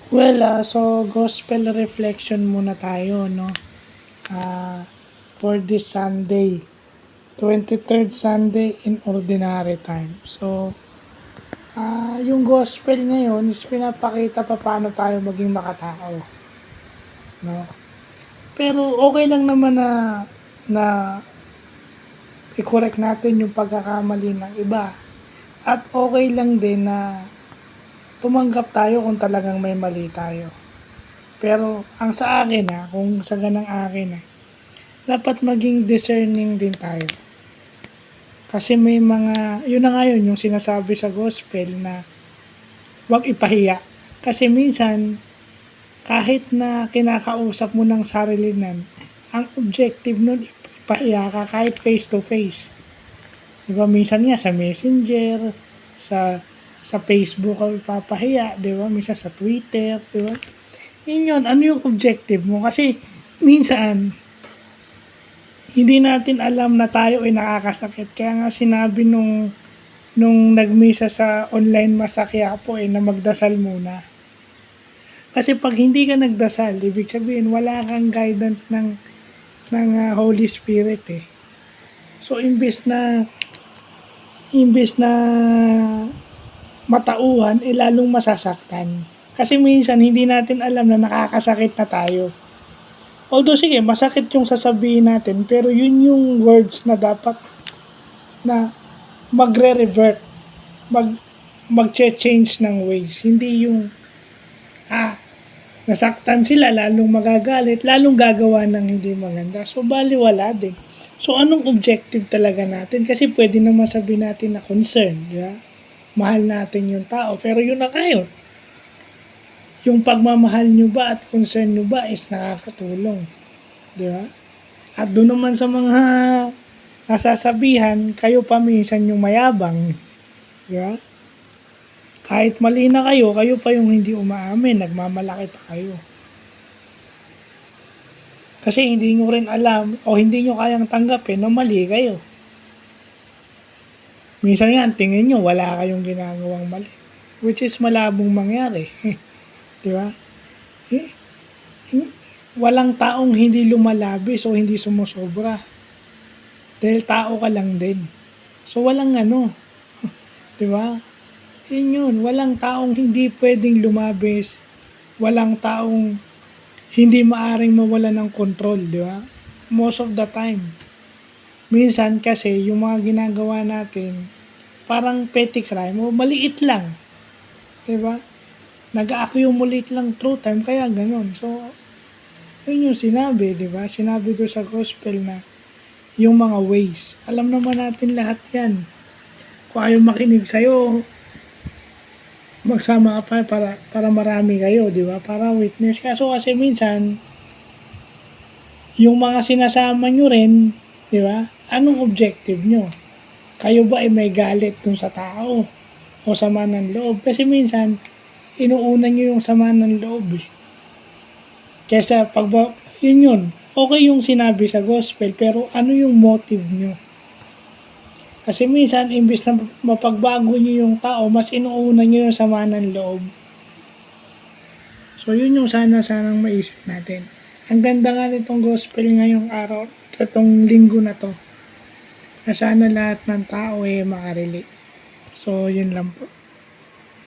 So gospel reflection muna tayo, no? Ah, for this Sunday, 23rd Sunday in Ordinary Time. So, yung gospel ngayon is pinapakita pa paano tayo maging makatao, no? Pero okay lang naman na i-correct natin yung pagkakamali ng iba. At okay lang din na tumanggap tayo kung talagang may mali tayo. Pero ang sa akin kung sa ganang akin dapat maging discerning din tayo. Kasi may mga, yun na nga yun, yung sinasabi sa gospel na huwag ipahiya. Kasi minsan, kahit na kinakausap mo ng sarili nan, ang objective nun, ipahiya ka kahit face to face. Diba, minsan nga sa messenger, sa Facebook ka ipapahiya, diba, minsan sa Twitter, diba. Yun, ano yung objective mo? Kasi minsan, hindi natin alam na tayo ay nakakasakit. Kaya nga sinabi nung nagmisa sa online masakya po na magdasal muna. Kasi pag hindi ka nagdasal, ibig sabihin wala kang guidance ng Holy Spirit So imbes na matauhan, lalong masasaktan. Kasi minsan hindi natin alam na nakakasakit na tayo. Although sige, masakit yung sasabihin natin, pero yun yung words na dapat na magre-revert, mag-change ng ways. Hindi yung nasaktan sila, lalong magagalit, lalong gagawa ng hindi maganda. So baliwala din. So anong objective talaga natin? Kasi pwede naman sabihin natin na concern, di ba? Mahal natin yung tao, pero yun na kayo. Yung pagmamahal nyo ba at concern nyo ba is nakakatulong. Di ba? At doon naman sa mga nasasabihan, kayo pa minsan yung mayabang. Di ba? Kahit mali na kayo pa yung hindi umaamin, nagmamalaki pa kayo. Kasi hindi nyo rin alam o hindi nyo kayang tanggapin na mali kayo. Minsan nga, tingin nyo, wala kayong ginagawang mali. Which is malabong mangyari. Di ba? Walang taong hindi lumalabis o hindi sumusobra. Dahil tao ka lang din. So walang di ba? Yun. Walang taong hindi pwedeng lumabis. Walang taong hindi maaring mawala ng control, di ba? Most of the time. Minsan kasi yung mga ginagawa natin parang petty crime o maliit lang. Di ba? Nag-accumulate lang through time, kaya ganun. So, yun yung sinabi, di ba? Sinabi ko sa gospel na yung mga ways. Alam naman natin lahat yan. Kung ayaw makinig sa'yo, magsama ka pa para marami kayo, di ba? Para witness. Kaso kasi minsan, yung mga sinasama nyo rin, di ba? Anong objective nyo? Kayo ba ay may galit dun sa tao? O sama ng loob? Kasi minsan, inuuna nyo yung sama ng loob Kesa yun. Okay yung sinabi sa gospel, pero ano yung motive nyo? Kasi minsan, imbis na mapagbago nyo yung tao, mas inuuna nyo yung sama ng loob. So yun yung sanang maisip natin. Ang ganda nga nitong gospel ngayong araw, itong linggo na to. Na sana lahat ng tao makarelate. So yun lang po.